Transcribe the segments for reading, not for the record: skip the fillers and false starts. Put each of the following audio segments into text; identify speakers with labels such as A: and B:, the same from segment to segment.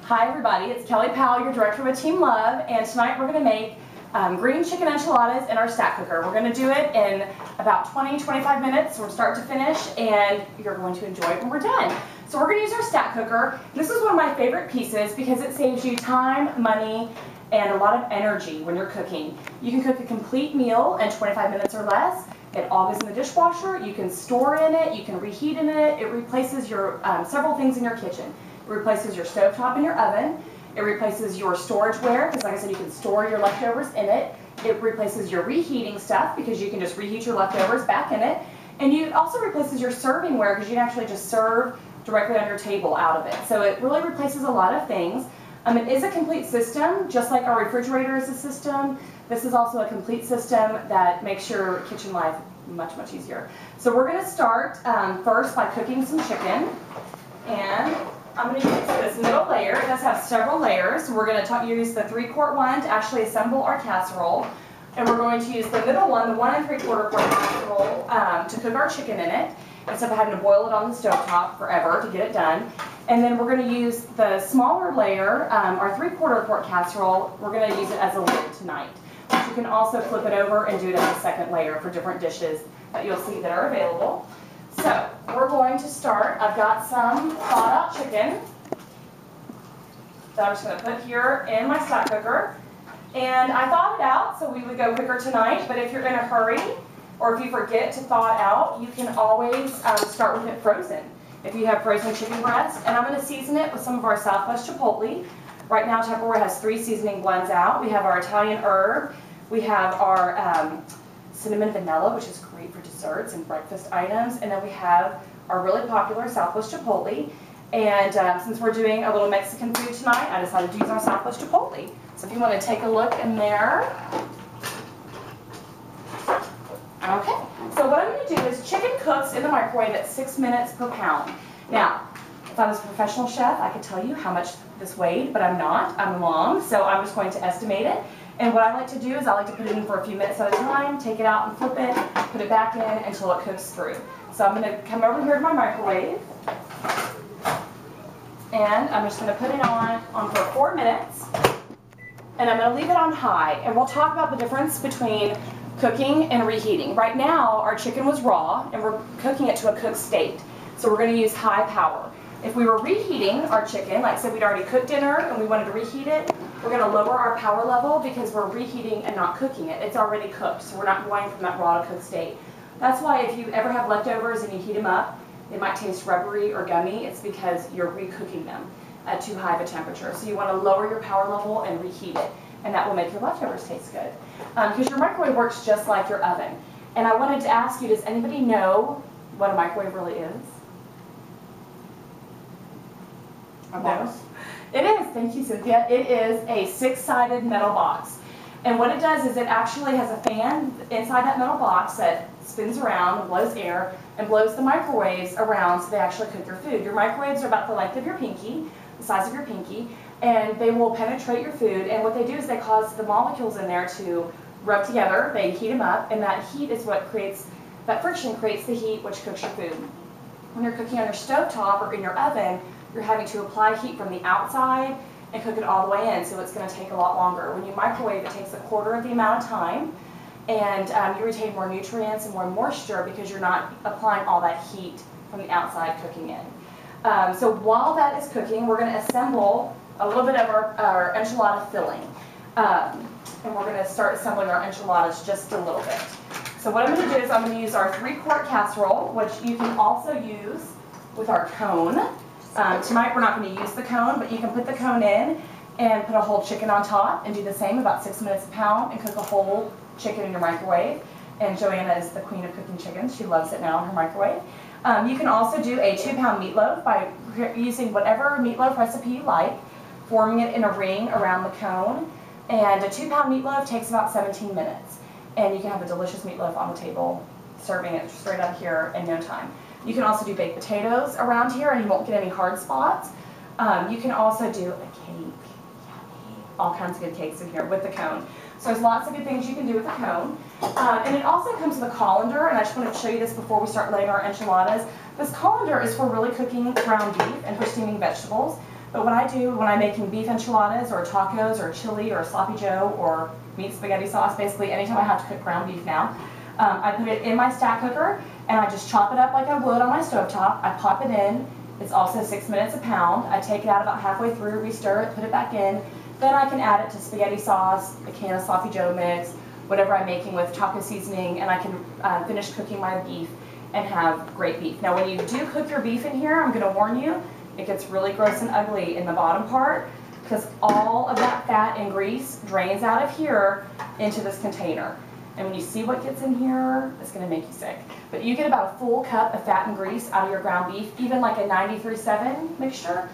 A: Hi everybody, it's Kelly Powell, your director with Team L.O.V.E, and tonight we're going to make green chicken enchiladas in our stack cooker. We're going to do it in about 20-25 minutes from start to finish, and you're going to enjoy it when we're done. So we're going to use our stack cooker. This is one of my favorite pieces because it saves you time, money, and a lot of energy when you're cooking. You can cook a complete meal in 25 minutes or less. It all goes in the dishwasher. You can store in it. You can reheat in it. It replaces your several things in your kitchen. It replaces your stovetop and your oven. It replaces your storageware, because like I said, you can store your leftovers in it. It replaces your reheating stuff, because you can just reheat your leftovers back in it. And it also replaces your servingware, because you can actually just serve directly on your table out of it. So it really replaces a lot of things. It is a complete system, just like our refrigerator is a system. This is also a complete system that makes your kitchen life much, much easier. So we're going to start first by cooking some chicken. And I'm going to use this middle layer. It does have several layers. We're going to use the 3-quart one to actually assemble our casserole. And we're going to use the middle one, the 1 3/4 quart casserole, to cook our chicken in it, instead of having to boil it on the stovetop forever to get it done. And then we're going to use the smaller layer, our 3/4 quart casserole. We're going to use it as a lid tonight. But you can also flip it over and do it as a second layer for different dishes that you'll see that are available. So we're going to start. I've got some thawed out chicken that I'm just going to put here in my stack cooker. And I thawed it out so we would go quicker tonight, but if you're in a hurry or if you forget to thaw it out, you can always start with it frozen. If you have frozen chicken breast, and I'm going to season it with some of our Southwest Chipotle. Right now Tupperware has 3 seasoning blends out. We have our Italian herb, we have our cinnamon vanilla, which is great for desserts and breakfast items, and then we have our really popular Southwest Chipotle. And since we're doing a little Mexican food tonight, I decided to use our Southwest Chipotle. So if you want to take a look in there. Okay, so what I'm going to do is chicken cooks in the microwave at 6 minutes per pound. Now, if I was a professional chef, I could tell you how much this weighed, but I'm not. I'm long, so I'm just going to estimate it. And what I like to do is I like to put it in for a few minutes at a time, take it out and flip it, put it back in until it cooks through. So I'm going to come over here to my microwave, and I'm just going to put it on for 4 minutes, and I'm going to leave it on high. And we'll talk about the difference between cooking and reheating. Right now, our chicken was raw, and we're cooking it to a cooked state. So we're going to use high power. If we were reheating our chicken, like say we'd already cooked dinner and we wanted to reheat it, we're going to lower our power level because we're reheating and not cooking it. It's already cooked, so we're not going from that raw to cooked state. That's why if you ever have leftovers and you heat them up, they might taste rubbery or gummy. It's because you're recooking them at too high of a temperature. So you want to lower your power level and reheat it, and that will make your leftovers taste good. Because your microwave works just like your oven. And I wanted to ask you, does anybody know what a microwave really is? A box. It is. Thank you, Cynthia. It is a 6-sided metal box. And what it does is it actually has a fan inside that metal box that spins around and blows air and blows the microwaves around so they actually cook your food. Your microwaves are about the length of your pinky, the size of your pinky, and they will penetrate your food. And what they do is they cause the molecules in there to rub together. They heat them up, and that heat is what creates, that friction creates the heat which cooks your food. When you're cooking on your stovetop or in your oven, you're having to apply heat from the outside and cook it all the way in, so it's going to take a lot longer. When you microwave, it takes 1/4 of the amount of time, and you retain more nutrients and more moisture because you're not applying all that heat from the outside cooking in. So while that is cooking, we're going to assemble a little bit of our enchilada filling. And we're going to start assembling our enchiladas just a little bit. So what I'm going to do is I'm going to use our 3-quart casserole, which you can also use with our cone. Tonight we're not going to use the cone, but you can put the cone in and put a whole chicken on top and do the same, about 6 minutes a pound, and cook a whole chicken in your microwave. And Joanna is the queen of cooking chicken. She loves it now in her microwave. You can also do a 2-pound meatloaf by using whatever meatloaf recipe you like, forming it in a ring around the cone. And a 2-pound meatloaf takes about 17 minutes. And you can have a delicious meatloaf on the table, serving it straight up here in no time. You can also do baked potatoes around here, and you won't get any hard spots. You can also do a cake. Yummy. All kinds of good cakes in here with the cone. So there's lots of good things you can do with the cone. And it also comes with a colander, and I just wanted to show you this before we start laying our enchiladas. This colander is for really cooking ground beef and for steaming vegetables. But what I do when I'm making beef enchiladas or tacos or chili or sloppy joe or meat spaghetti sauce, basically anytime I have to cook ground beef now, I put it in my stack cooker and I just chop it up like I would on my stovetop. I pop it in. It's also 6 minutes a pound. I take it out about halfway through, re-stir it, put it back in. Then I can add it to spaghetti sauce, a can of sloppy joe mix, whatever I'm making with taco seasoning, and I can finish cooking my beef and have great beef. Now when you do cook your beef in here, I'm going to warn you, it gets really gross and ugly in the bottom part because all of that fat and grease drains out of here into this container. And when you see what gets in here, it's going to make you sick. But you get about a full cup of fat and grease out of your ground beef, even like a 93.7 mixture,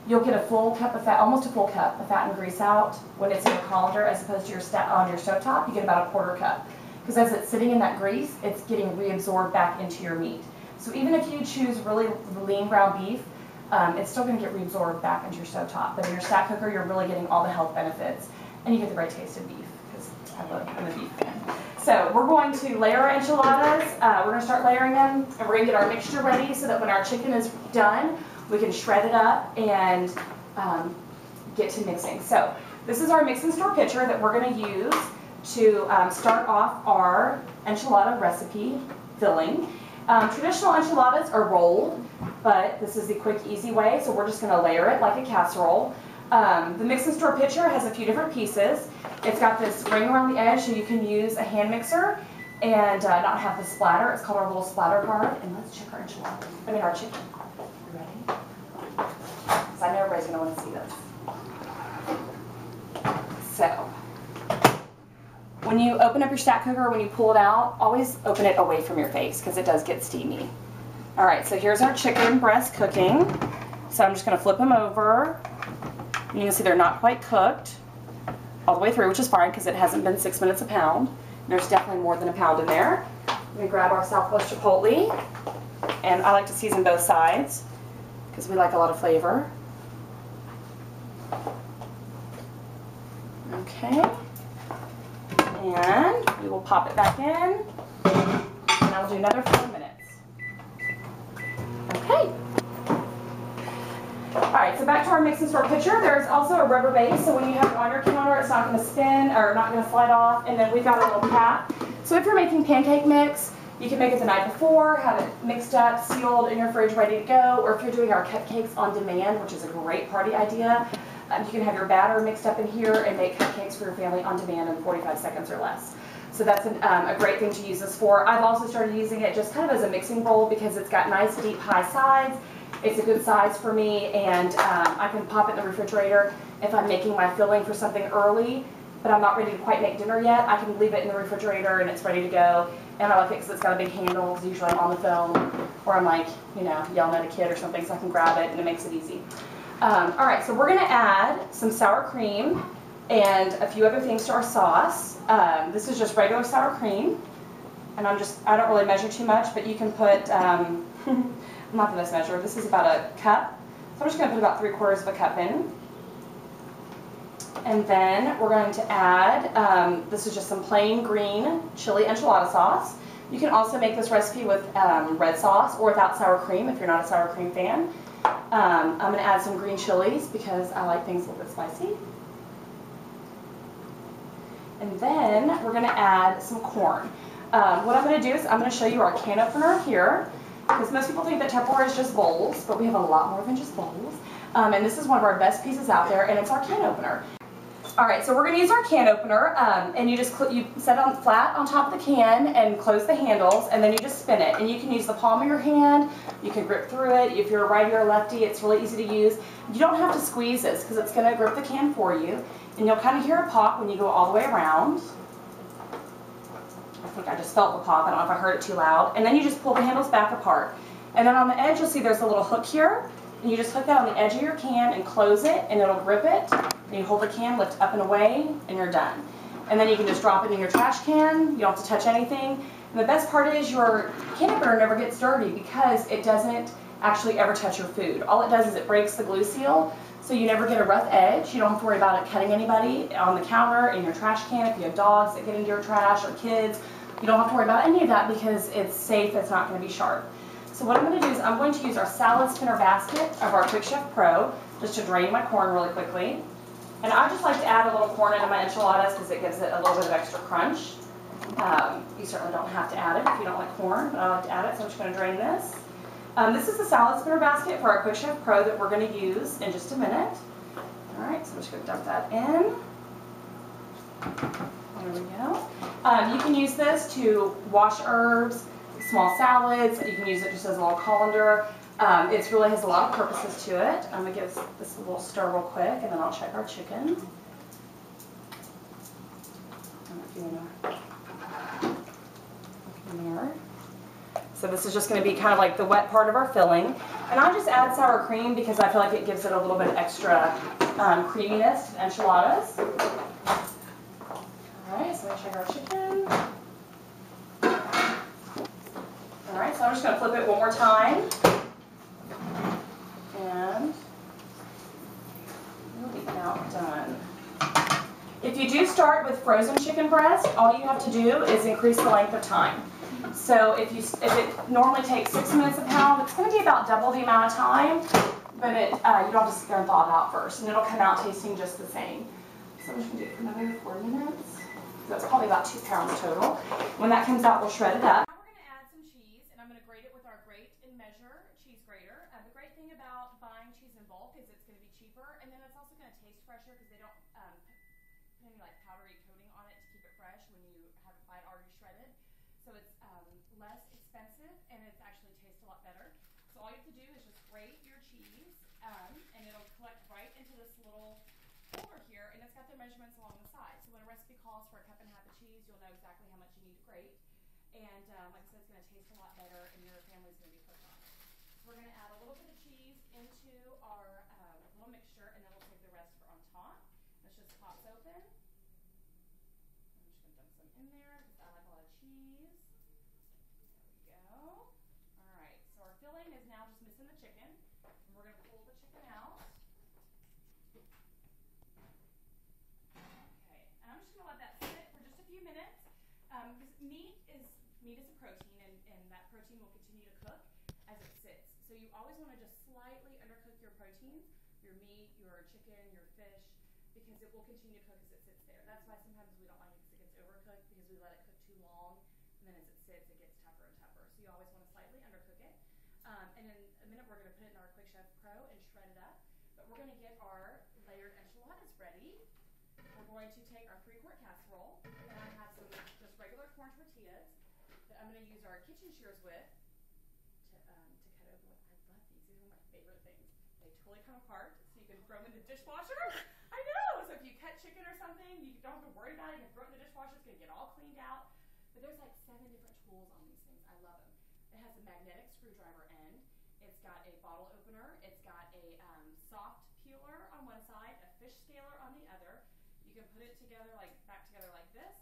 A: you'll get a full cup of fat, almost a full cup of fat and grease out when it's in your colander as opposed to your on your stovetop, you get about a quarter cup. Because as it's sitting in that grease, it's getting reabsorbed back into your meat. So even if you choose really lean ground beef, it's still going to get reabsorbed back into your stovetop. But in your stack cooker, you're really getting all the health benefits, and you get the right taste of beef, because I'm a beef fan. So we're going to layer our enchiladas. We're going to start layering them, and we're going to get our mixture ready so that when our chicken is done, we can shred it up and get to mixing. So this is our mix and stir pitcher that we're going to use to start off our enchilada recipe filling. Traditional enchiladas are rolled, but this is the quick, easy way, so we're just going to layer it like a casserole. The mix and stir pitcher has a few different pieces. It's got this ring around the edge so you can use a hand mixer and not have the splatter. It's called our little splatter guard. And let's check our enchiladas. Our chicken. You ready? Because I know everybody's going to want to see this. So, when you open up your stack cooker, when you pull it out, always open it away from your face because it does get steamy. All right, so here's our chicken breast cooking. So I'm just going to flip them over. You can see they're not quite cooked all the way through, which is fine because it hasn't been 6 minutes a pound. There's definitely more than a pound in there. We're going to grab our Southwest Chipotle, and I like to season both sides because we like a lot of flavor. Okay, and we will pop it back in, and I'll do another 4 minutes. Okay. Alright, so back to our mix and stir pitcher. There's also a rubber base, so when you have it on your counter, it's not going to spin or not going to slide off. And then we've got a little cap. So if you're making pancake mix, you can make it the night before, have it mixed up, sealed in your fridge, ready to go. Or if you're doing our cupcakes on demand, which is a great party idea, you can have your batter mixed up in here and make cupcakes for your family on demand in 45 seconds or less. So that's a great thing to use this for. I've also started using it just kind of as a mixing bowl because it's got nice, deep, high sides. It's a good size for me, and I can pop it in the refrigerator if I'm making my filling for something early, but I'm not ready to quite make dinner yet. I can leave it in the refrigerator and it's ready to go. And I like it because it's got a big handle. Usually I'm on the phone or I'm like, you know, yelling at a kid or something, so I can grab it and it makes it easy. All right, so we're going to add some sour cream and a few other things to our sauce. This is just regular sour cream, and I don't really measure too much, but you can put, I'm not the best measure, this is about a cup, so I'm just going to put about 3/4 of a cup in. And then we're going to add, this is just some plain green chili enchilada sauce. You can also make this recipe with red sauce or without sour cream if you're not a sour cream fan. I'm going to add some green chilies because I like things a little bit spicy. And then we're going to add some corn. What I'm going to do is I'm going to show you our can opener here, because most people think that Tupperware is just bowls, but we have a lot more than just bowls. And this is one of our best pieces out there, and it's our can opener. All right, so we're going to use our can opener, and you just you set it on flat on top of the can and close the handles, and then you just spin it. And you can use the palm of your hand. You can grip through it. If you're a righty or a lefty, it's really easy to use. You don't have to squeeze this because it's going to grip the can for you, and you'll kind of hear a pop when you go all the way around. I think I just felt the pop. I don't know if I heard it too loud. And then you just pull the handles back apart. And then on the edge, you'll see there's a little hook here. And you just hook that on the edge of your can and close it, and it'll grip it. And you hold the can, lift up and away, and you're done. And then you can just drop it in your trash can. You don't have to touch anything. And the best part is your can opener never gets dirty because it doesn't actually ever touch your food. All it does is it breaks the glue seal, so you never get a rough edge. You don't have to worry about it cutting anybody on the counter, in your trash can, if you have dogs that get into your trash or kids. You don't have to worry about any of that because it's safe, it's not going to be sharp. So what I'm going to do is I'm going to use our salad spinner basket of our Quick Chef Pro, just to drain my corn really quickly. And I just like to add a little corn into my enchiladas because it gives it a little bit of extra crunch. You certainly don't have to add it if you don't like corn, but I like to add it, so I'm just going to drain this. This is the salad spinner basket for our Quick Chef Pro that we're going to use in just a minute. Alright, so I'm just going to dump that in. There we go. You can use this to wash herbs, small salads. You can use it just as a little colander. It really has a lot of purposes to it. I'm going to give this a little stir real quick, and then I'll check our chicken. So this is just going to be kind of like the wet part of our filling. And I just add sour cream because I feel like it gives it a little bit extra creaminess to enchiladas. Alright, so I'm going to check our chicken. Alright, so I'm just going to flip it one more time. And we'll be now done. If you do start with frozen chicken breast, all you have to do is increase the length of time. So if it normally takes 6 minutes a pound, it's going to be about double the amount of time, but you don't have to sit there and thaw it out first, and it'll come out tasting just the same. So I'm just going to do it for another 4 minutes. That's probably about 2 pounds total. When that comes out, we'll shred it up. Now we're going to add some cheese, and I'm going to grate it with our Grate and Measure cheese grater. The great thing about buying cheese in bulk is it's going to be cheaper, and then it's also going to taste fresher because they don't put any like powdery coating on it to keep it fresh when you have it already shredded. So it's less expensive, and it actually tastes a lot better. So all you have to do is just grate your cheese, and it'll collect right into this little holder here, and it's got the measurements along the side. So when a recipe calls for 1.5 cups of cheese, you'll know exactly how much you need to grate. And like I said, it's going to taste a lot better, and your family's going to be hooked on it. So we're going to add a little bit of cheese into our little mixture, and then we'll take the rest for on top. This just pops open. I'm just going to dump some in there because I like a lot of cheese. There we go. Alright, so our filling is now just missing the chicken. And we're going to pull the chicken out. Okay, and I'm just going to let that sit for just a few minutes. Because meat is a protein, and that protein will continue to cook as it sits. So you always want to just slightly undercook your proteins, your meat, your chicken, your fish, because it will continue to cook as it sits there. That's why sometimes we don't like it because it gets overcooked, because we let it cook too long, and then as it sits, it gets tougher and tougher. So you always want to slightly undercook it. And in a minute, we're going to put it in our Quick Chef Pro and shred it up. But we're going to get our layered enchiladas ready. We're going to take our 3-quart casserole, and I have some just regular corn tortillas that I'm going to use our kitchen shears with to cut open with. I love these. These are my favorite things. They totally come apart, so you can throw them in the dishwasher. I know! So if you cut chicken or something, you don't have to worry about it. You can throw it in the dishwasher. It's going to get all cleaned out. But there's like 7 different tools on these things. I love them. It has a magnetic screwdriver end. It's got a bottle opener. It's got a soft peeler on one side, a fish scaler on the other. You can put it together back together like this,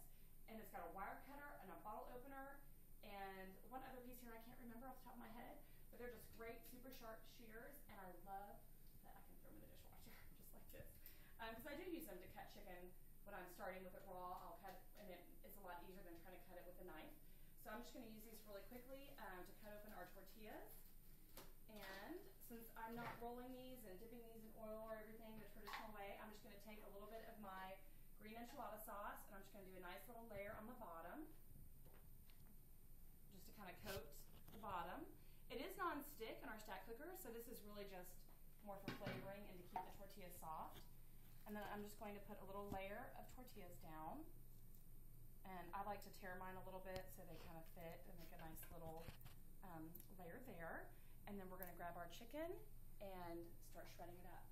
A: and it's got a wire cutter and a bottle opener, and one other piece here I can't remember off the top of my head, but they're just great, super sharp shears, and I love that I can throw them in the dishwasher just like this, because I do use them to cut chicken when I'm starting with it raw. I'll cut, and it's a lot easier than trying to cut it with a knife. So I'm just going to use these really quickly to cut open our tortillas. And since I'm not rolling these and dipping these in oil or everything the traditional way, I'm just going to take a little bit of my green enchilada sauce, and I'm just going to do a nice little layer on the bottom, just to kind of coat the bottom. It is non-stick in our stack cooker, so this is really just more for flavoring and to keep the tortillas soft. And then I'm just going to put a little layer of tortillas down. And I like to tear mine a little bit so they kind of fit and make a nice little layer there. And then we're going to grab our chicken and start shredding it up.